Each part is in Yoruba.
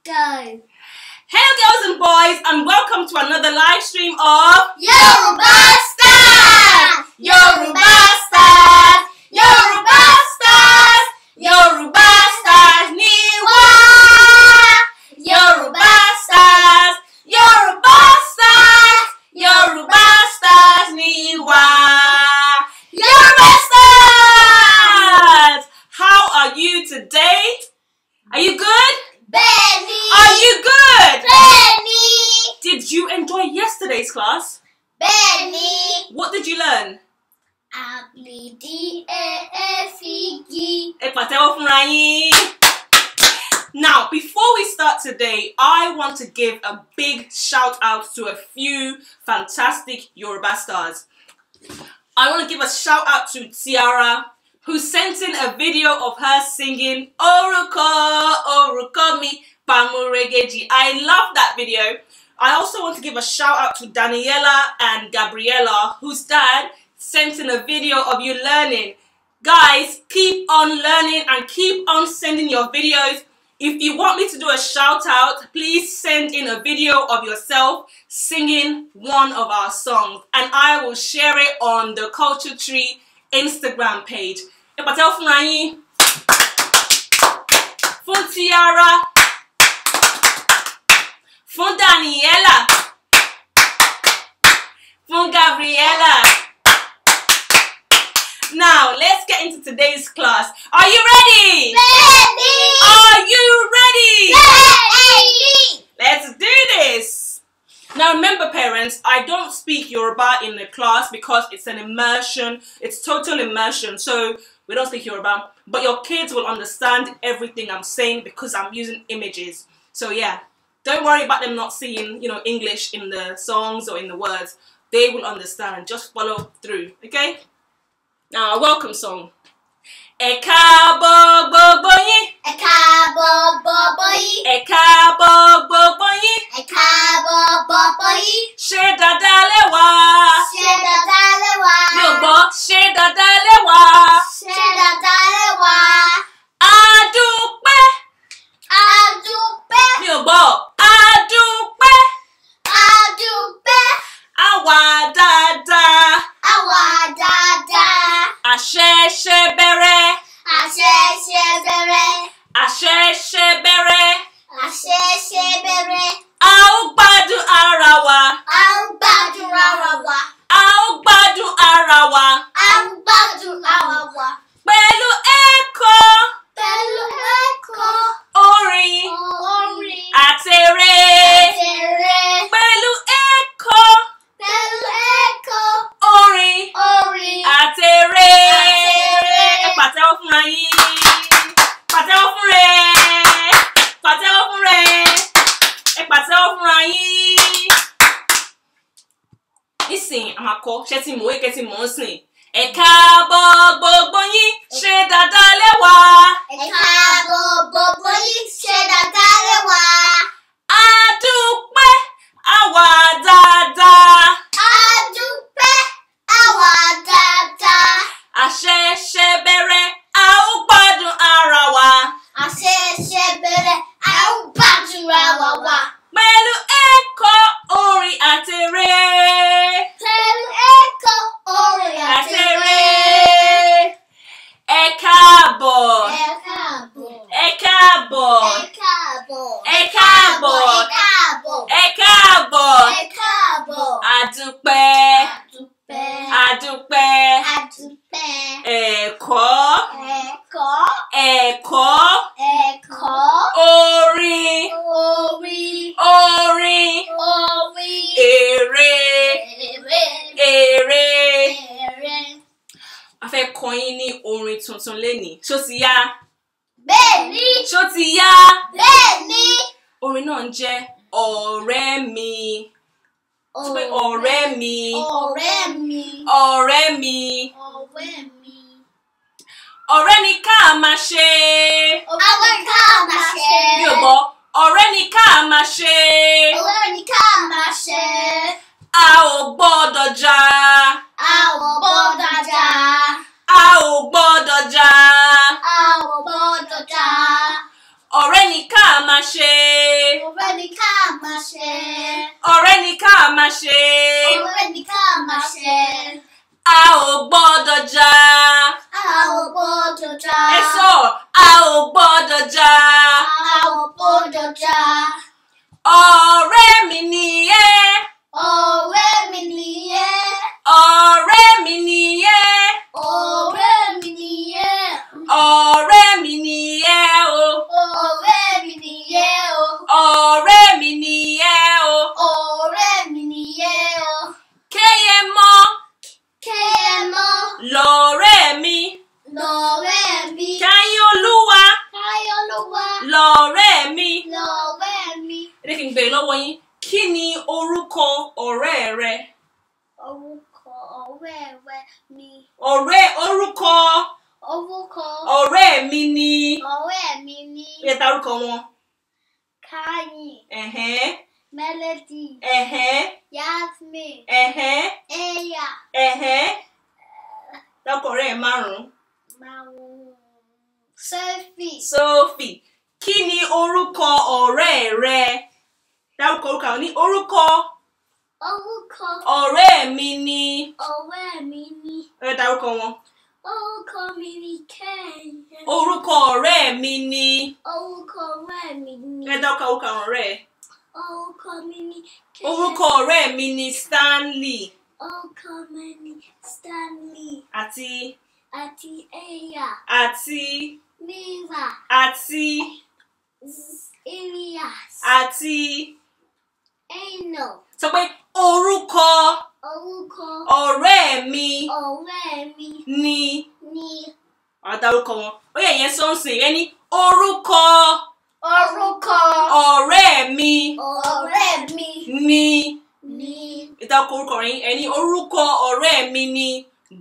Go. Hello girls and boys, and welcome to another live stream of Yoruba Stars! Yoruba Stars! Yoruba Stars! Yoruba Stars Niwa! Yoruba Stars! Yoruba Stars! Yoruba Stars Niwa! Yoruba Stars! How are you today? Are you good? Benny! Are you good? Benny! Did you enjoy yesterday's class? Benny! What did you learn? Now, before we start today, I want to give a big shout out to a few fantastic Yoruba stars. I want to give a shout out to Tiara, who sent in a video of her singing Oruko Mi Pamuregeji. I love that video. I also want to give a shout out to Daniela and Gabriella, whose dad sent in a video of you learning. Guys, keep on learning and keep on sending your videos. If you want me to do a shout out, please send in a video of yourself singing one of our songs, and I will share it on the CultureTree Instagram page. Fún Tiara, fún Daniela, fún Gabriella. Now, let's get into today's class. Are you ready? Ready! Are you ready? Ready! Let's do this. Now, remember, parents, I don't speak Yoruba in the class because it's an immersion. It's total immersion. So we don't speak Yoruba, but your kids will understand everything I'm saying because I'm using images. So yeah, don't worry about them not seeing, English in the songs or in the words. They will understand. Just follow through, okay? Now, a welcome song. Ẹ káàbọ̀ gbogbo yín. Ẹ káàbọ̀ gbogbo yín. Ẹ káàbọ̀ gbogbo yín. Ẹ káàbọ̀ gbogbo yín. Ṣé dáadáa lẹ wà? Ṣé dáadáa lẹ wà? Mi ò gbọ́. Ṣé dáadáa lẹ wà? Ṣé dáadáa lẹ wà? A dúpẹ́. A dúpẹ́. Mi ò gbọ́. A dúpẹ́. A dúpẹ́. A wà dáadáa. A wà dáadáa. A ṣẹ̀ṣẹ̀ bẹ̀rẹ̀. A ṣẹ̀ṣẹ̀ bẹ̀rẹ̀. A ṣẹ̀ṣẹ̀ bẹ̀rẹ̀. A ṣẹ̀ṣẹ̀ bẹ̀rẹ̀. A ó gbádùn ara wa. A ń gbádùn ara wa. A ó gbádùn ara wa. A ń gbádùn ara wa. Pẹ̀lú ẹ̀kọ́, Pẹ̀lú ẹ̀kọ́. orin, Orin. àtèrè. Àtẹ̀rẹ̀. Pẹ̀lú ẹ̀kọ́, Pẹ̀lú ẹ̀kọ́. orin, Orin. àtèrè. Àtẹ̀rẹ̀. Ẹ pàtẹ́wọ́ fúnra yín. Pàtẹ́wọ́ fún rẹ̀. Pàtẹ́wọ́ fún rẹ̀. Ẹ pàtẹ́wọ́ fúnra yín. Nísìnyí, a máa kọ́ ṣé tí mò ń kẹ́ tí mò ń sìn. Ẹ káàbọ̀ gbogbo yín. Ṣé dáadáa lẹ wà? Ẹ káàbọ̀ gbogbo yín. Ṣé dáadáa lẹ wà? A dúpẹ́, a wà dáadáa. A dúpẹ́. A wà dáadáa. A ṣẹ̀ṣẹ̀ bẹ̀rẹ̀, a ó gbádùn ara wa. A ṣẹ̀ṣẹ̀ bẹ̀rẹ̀. A ń gbádùn ara wa. Pẹ̀lú ẹ̀kọ́, orin àtèrè. Pẹ̀lú ẹ̀kọ́. Orin Àtèrè. àtẹ̀rẹ̀. Ẹ káàbọ̀. Ẹ káàbọ̀. Ẹ káàbọ̀. Ẹ káàbọ̀. Ẹ káàbọ̀. Ẹ káàbọ̀. Ẹ káàbọ̀. Ẹ káàbọ̀. A dúpẹ́. Adúpẹ́. A dúpẹ́. Adúpẹ́. Ẹ̀kọ́. Ẹ̀kọ́. Ẹ̀kọ́. Ẹ̀kọ́. Orin. Orin. Orin. Orin. Èrè. Èrè. Èrè. Èrè. A fẹ́ kọ́ yín ní orin tuntun lénìí. Ṣó ti yá? Bẹ́ẹ̀ni. Ṣó ti yá? Bẹ́ẹ̀ni. Orin náà ń jẹ́ ọ̀rẹ́ mi. Sọ pé ọ̀rẹ́ mi. Ọ̀rẹ́ mi. Ọ̀rẹ́ mi. Ọ̀rẹ́ mi. Ọ̀rẹ́ ni ká máa ṣe. Àwọn ká máa ṣe. Mi ò gbọ́. Ọ̀rẹ́ ni ká máa ṣe. Ọ̀rẹ́ ni ká máa ṣe. A ò gbọ́dọ̀ jà. A ò gbọ́dọ̀ jà. A ò gbọ́dọ̀ jà. A ò gbọ́dọ̀ jà. Ọ̀rẹ́ ni ká máa ṣe. Ọ̀rẹ́ ni ká máa ṣe. Ọ̀rẹ́ ni ká máa ṣe. Ọ̀rẹ́ ni ká máa ṣe. A ò gbọ́dọ̀ jà. A ò gbọ́dọ̀ jà. Ẹ sọ, a ò gbọ́dọ̀ jà. A ò gbọ́dọ̀ jà. Ọ̀rẹ́ mi nìyẹn. Ọ̀rẹ́ mi nìyẹn. Ọ̀rẹ́ mi nìyẹn. Ọ̀rẹ́ mi nìyẹn. Ọ̀rẹ́ mi nìyẹn o. Ọ̀rẹ́ mi nìyẹn o. Ọ̀rẹ́ mi nìyẹn o. Ọ̀rẹ́ mi nìyẹn o. Kéye mọ́. Kéye mọ́. Lọ̀rẹ́ mi. Lọ̀rẹ́ mi. Káyọ̀ Olúwa. Káyọ̀ Olúwa. Lọ̀rẹ́ mi. Lọ̀rẹ́ mi. Ẹ jẹ́ kí n gbé lọ́wọ́ yín. Kí ni orúkọ ọ̀rẹ́ rẹ? Orúkọ ọ̀rẹ́ rẹ ni. Orúkọ ọ̀rẹ́ mi ni. ọ̀rẹ́ mi ni. Ó yẹ ta orúkọ wọn. Káyìn. Melody. Yasmin. Eya. Dákọ̀ ọ̀rẹ́ ẹ̀ márùn-ún. Sophie. Kí ni orúkọ ọ̀rẹ́ rẹ? Dárúkọ orúkọ àwọn ní orúkọ. Orúkọ ọ̀rẹ́ mi ni. ọ̀rẹ́ mi ni. Ó yẹ dárúkọ wọn. Orúkọ mi ni Kẹ́hìndé. Orúkọ ọ̀rẹ́ mi ni. Orúkọ ọ̀rẹ́ mi ni. Ó yẹ dárúkọ orúkọ àwọn ọ̀rẹ́ ẹ̀. Orúkọ mi ni Kẹ́hìndé. Orúkọ ọ̀rẹ́ mi ni Stanley. Orúkọ mi ni Stanley. Àti Eya. àti Mira. àti Elias. àti Eno. sọ pé orúkọ ọ̀rẹ́ mi ni. Àdárúkọ wọn. Ó yẹ ìyẹn sọ́nsìn yẹn ní orúkọ ọ̀rẹ́ mi ni. Ìdákọ̀ orúkọ rẹ̀ ẹni orúkọ ọ̀rẹ́ mi ni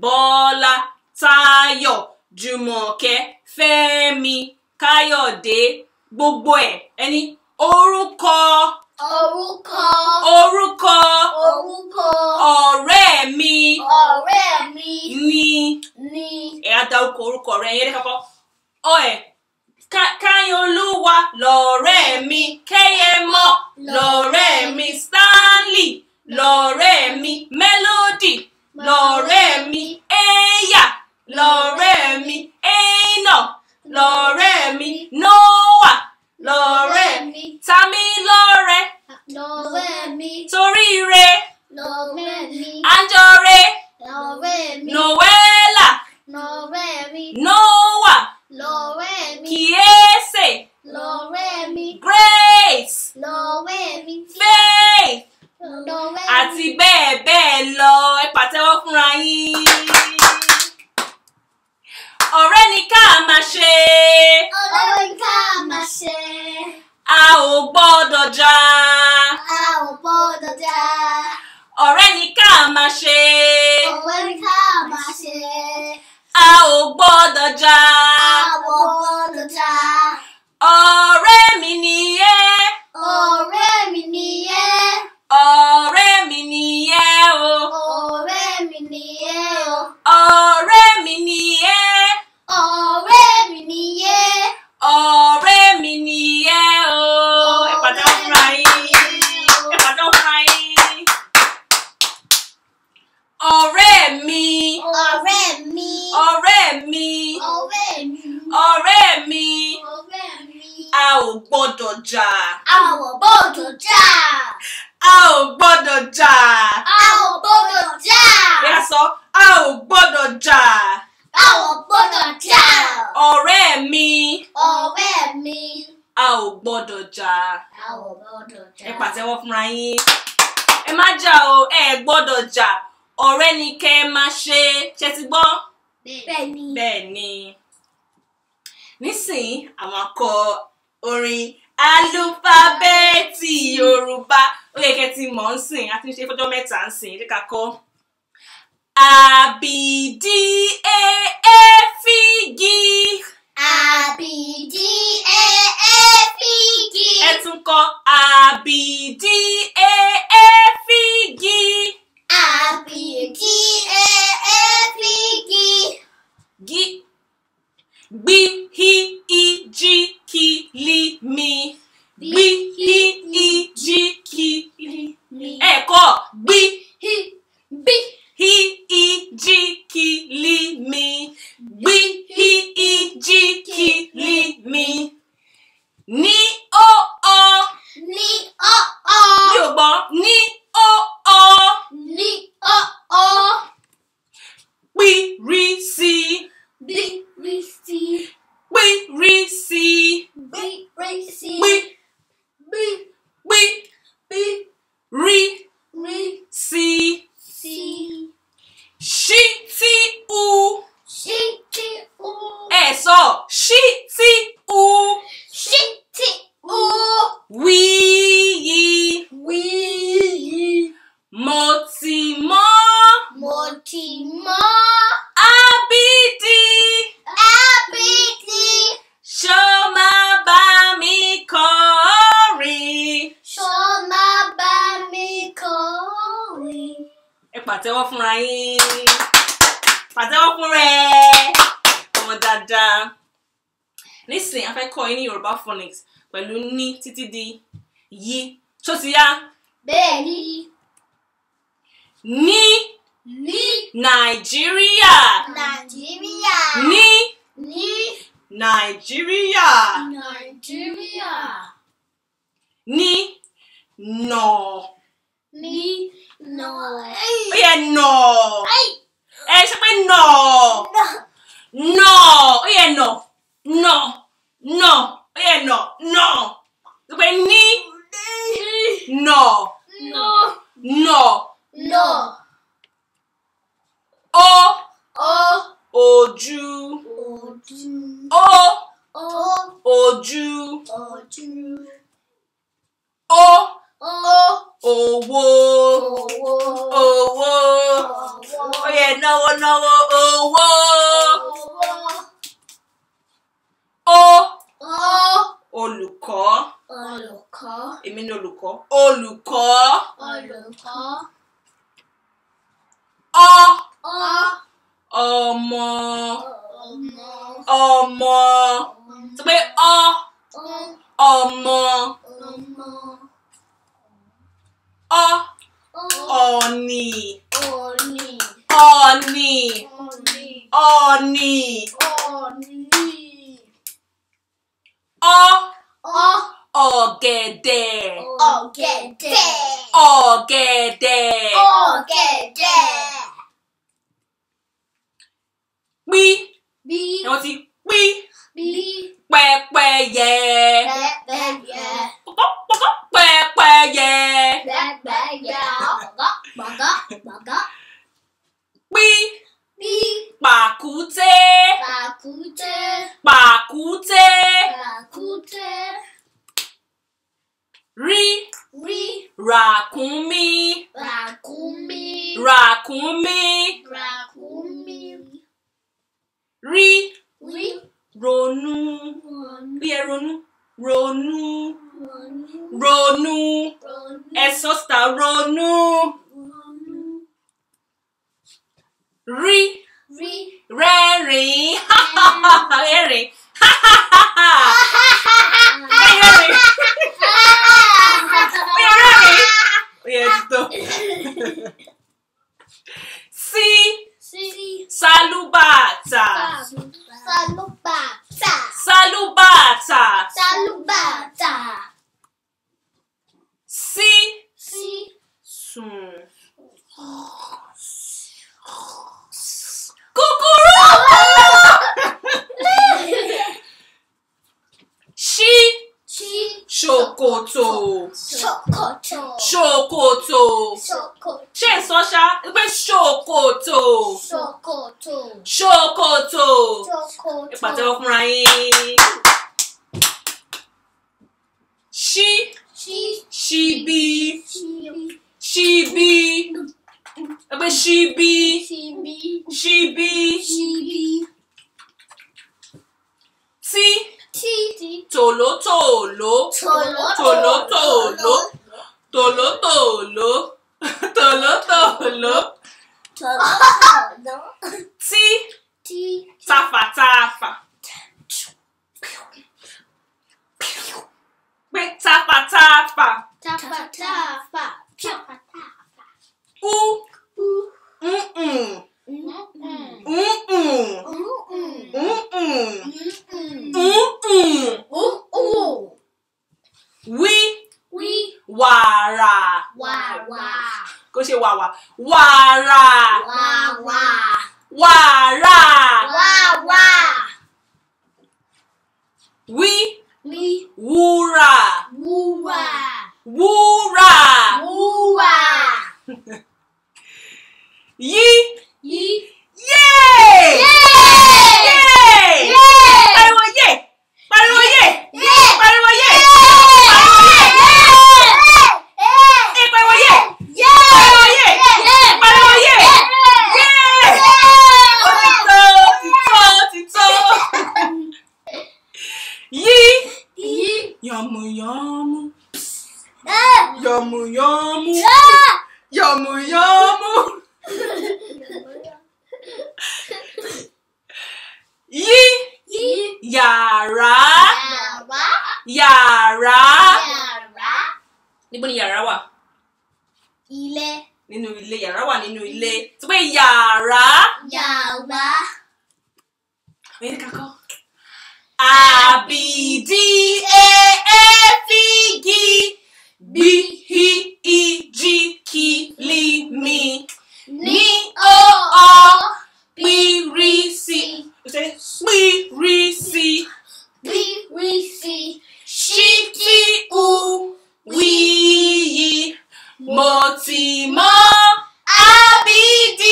Bọ́lá, Táyọ̀, Jùmọ̀kẹ́, Fẹ́mi, Káyọ̀dé, gbogbo ẹ̀ ẹni orúkọ ọ̀rẹ́ mi ni. Ẹ̀ á dárúkọ orúkọ rẹ̀ yẹn kọ́kọ́. Káyọ̀ Olúwa lọ̀rẹ́ mi, Kẹ́yẹmọ́ lọ̀rẹ́ mi, Stanley lọ̀rẹ́ mi, Melody lọ̀rẹ́ mi, Eya lọ̀rẹ́ mi, Eno lọ̀rẹ́ mi, Noah lọ̀rẹ́ mi, Tamilọ́rẹ́ Toríire Anjọre Noella Noah Kiese Grace Faith àti bẹ́ẹ̀ bẹ́ẹ̀ lọ. Ẹ pàtẹ́wọ́ fúnra yín. Ọ̀rẹ́ ni ká máa ṣe. Ọ̀rẹ́ ni ká máa ṣe. A ò gbọ́dọ̀ jà. A ò gbọ́dọ̀ jà. Ọ̀rẹ́ ni ká máa ṣe. Ọ̀rẹ́ ni ká máa ṣe. A ò gbọ́dọ̀ jà. A ò gbọ́dọ̀ jà. Ọ̀rẹ́ mi nìyẹn. Ọ̀rẹ́ mi nìyẹn. Ọ̀rẹ́ mi nìyẹn o. Ọ̀rẹ́ mi nìyẹn o. Ọ̀rẹ́ mi nìyẹn. Ọ̀rẹ́ mi nìyẹn. Ọ̀rẹ́ mi nìyẹn o. Ẹ pàtẹ́wọ́ fúnra yín. Ẹ pàtẹ́wọ́ fúnra yín. Ọ̀rẹ́ mi. Ọ̀rẹ́ mi. Ọ̀rẹ́ mi. Ọ̀rẹ́ mi. Ọ̀rẹ́ mi. Ọ̀rẹ́ mi. A ò gbọ́dọ̀ jà. A ò gbọ́dọ̀ jà. A ò gbọ́dọ̀ jà. A ò gbọ́dọ̀ jà. Ẹ sọ, a ò gbọ́dọ̀ jà. A ò gbọ́dọ̀ jà. Ọ̀rẹ́ mi. Ọ̀rẹ́ mi. A ò gbọ́dọ̀ jà. A ò gbọ́dọ̀ jà. Ẹ pàtẹ́wọ́ fúnra yín. Ẹ má jà o, ẹ gbọ́dọ̀ jà. Ọ̀rẹ́ ni kẹ́ ẹ máa ṣe. Ṣé ti gbọ́? Bẹ́ẹ̀ni. Bẹ́ẹ̀ni. Nísìnyí, àwọn akọ orin alúfábẹ́ẹ̀tì Yorùbá. Ó yẹ kẹ́ ti mọ̀ ń sìn, a ti ń ṣe fọ́jọ́ mẹ́ta ń sìn, jẹ́ ká kọ́. A B D A F G. A B D A F G. Ẹ tún kọ A B D A F G. A B D A F G. Gbi hi I ji ki li mi. Gbi hi pàtẹ́wọ́ fúnra yín. Pàtẹ́wọ́ fún rẹ̀. Ọmọ dáadáa. Nísìnyí, a fẹ́ kọ́ yín ní Yoruba phonics pẹ̀lú ní títí di yí. Ṣó ti yá? Bẹ́ẹ̀ni. Ní Nàìjíríà. Nàìjíríà. Ní Nàìjíríà. Ní nọ̀. Nọ̀. Ó yẹ nọ̀. Ẹ ṣe pé nọ̀. Nọ̀. Ó yẹ nọ̀. Nọ̀. Nọ̀. Ó yẹ nọ̀. Nọ̀. Ó pé ní nọ̀. Nọ̀. Ojú. Ojú. Owó. Ó yẹ náwó owó. Olùkọ́. Èmi ni olùkọ́. Olùkọ́. Ọmọ. Sọ pé ọmọ. Ọ̀nì. Ọ̀gẹ̀dẹ̀. Pí. Ẹ̀wọ̀n ti pí. Pẹ́pẹ́yẹ. Pẹ́pẹ́yẹ. Pí. Pàkúté. Rí. Ràkúnmí. Rí. Ronú. Bí ẹ ronú. Ẹ sọ síta ronú. Rí. Rẹ́rìn. Rẹ́rìn. Salubata. Sùn. Kúkúrú. Ṣòkòtò. Ṣé ń sọ ṣá? Pé ṣòkòtò. Ẹ pàtẹ́wọ́ fúnra yín. Ṣíbí. Ẹ pé ṣíbí. Tòlótòló. Tafàtafà. Pé tafàtafà. Wàrà. Kó ṣe wàwà. Wàrà. Wúrà. Yí. Yummy. Yàrá. Yàrá. Níbo ni yàrá wà? Ilé. Nínú ilé. Yàrá wà nínú ilé. Sọ pé yàrá. Yàrá. Wait, kako. A B D A F E G B H I J K L M N O P R C. You say P R C. B R C. She T U W Mo Ti Mo A B D.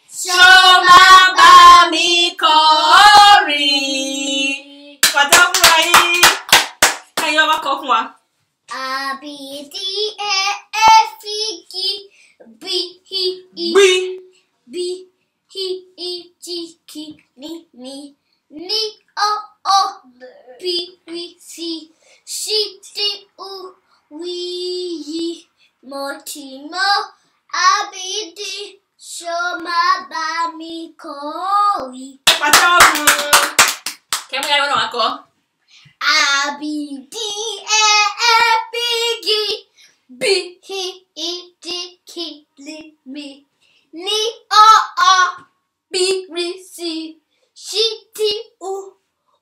Shoma ba mi kori. Padà fún wa yín. Ẹ̀yin ọba kọ fún wa. A B D A F E G B H I B H I J K L M N O P R C She T U W Mo Ti Mo A B D Shoma ba mi kori. Padà fún. Kẹ́mi ayọ̀ náà wá kọ. A B D A F E G B H I J K L M N O P R C She T U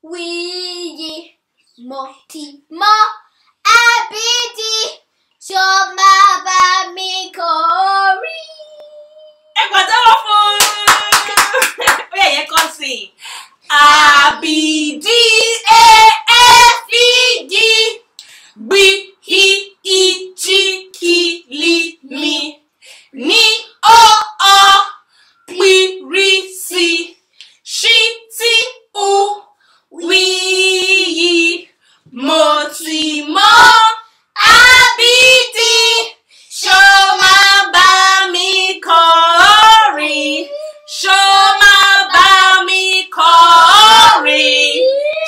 W Mo Ti Mo A B D Shoma ba mi kori. Padà fún. Ó yẹ yẹn kọ́ sí. A B D A F E G B H I J K L M N O P R C She T U W Mo Ti Mo A B D Shoma ba mi kori. Shoma ba mi kori.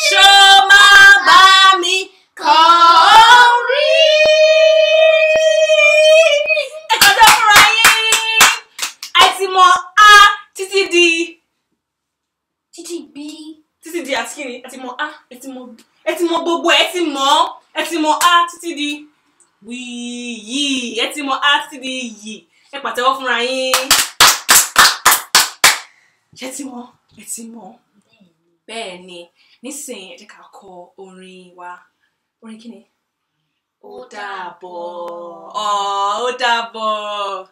Shoma ba mi kori. Ẹ kọjá fúnra yín. Ẹ ti mọ A títí di àti kí ni? Ẹ ti mọ A, ẹ ti mọ B. Ẹ ti mọ gbogbo ẹ ti mọ A títí di yìí. Ẹ ti mọ A títí di yìí. Ẹ pàtẹ́wọ́ fúnra yín. Ẹ ti mọ. Bẹ́ẹ̀ ni. Nísìnyí ẹ jẹ́ ká kọ orin wa. Orin kí ni? Ó dàbọ̀. Ó dàbọ̀.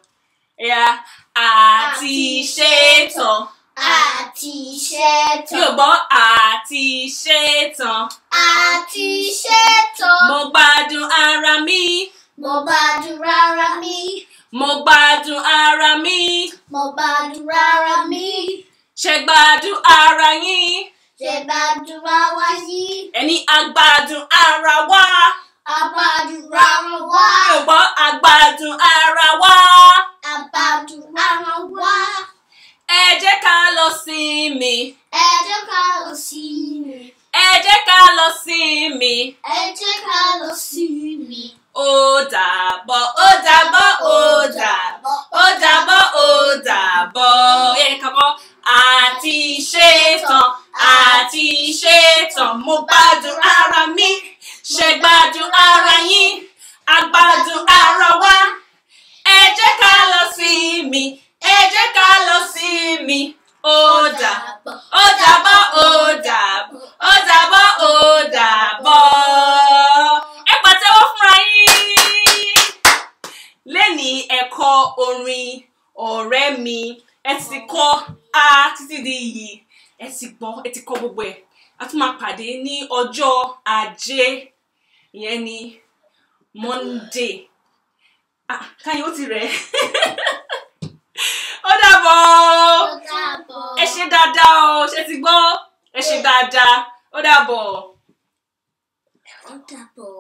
Yeah. Àti ṣetán. Àti ṣetán. Yóò gbọ́ àti ṣetán. Àti ṣetán. Mo gbádùn ara mi. Mo gbádùn ara mi. Mo gbádùn ara mi. Mo gbádùn ara mi. Ṣé gbádùn ara yín? Ṣé gbádùn ara yín? Ẹni agbádùn ara wa. Agbádùn ara wa. Yóò gbọ́ agbádùn ara wa. Agbádùn ara wa. Ẹ jẹ́ ká lọ sinmi. Ẹ jẹ́ ká lọ sinmi. Ẹ jẹ́ ká lọ sinmi. Ẹ jẹ́ ká lọ sinmi. Ó dàbọ̀, ó dàbọ̀, ó dàbọ̀, ó dàbọ̀, ó dàbọ̀. Ẹ ká bọ̀. Àti ṣetán, àti ṣetán. Mo gbádùn ara mi. Ṣé gbádùn ara yín? Agbádùn ara wa. Ẹ jẹ́ ká lọ sinmi. Ẹ jẹ́ ká lọ sinmi. Ó dàbọ̀, ó dàbọ̀, ó dàbọ̀, ó dàbọ̀, ó dàbọ̀. Ẹ pàtẹ́wọ́ fúnra yín. Lẹ́ni ẹ̀kọ́ orin ọ̀rẹ́ mi. Ẹ ti kọ́ A títí di yìí. Ẹ ti gbọ́, ẹ ti kọ́ gbogbo ẹ̀. A tún máa pàdé ní ọjọ́ Ajé. Ìyẹn ni Monday. Káyọ̀ ó ti rẹ̀. Ó dàbọ̀. Ó dàbọ̀. Ẹ ṣe dáadáa o. Ṣé ti gbọ́? Ẹ ṣe dáadáa. Ó dàbọ̀. Ó dàbọ̀.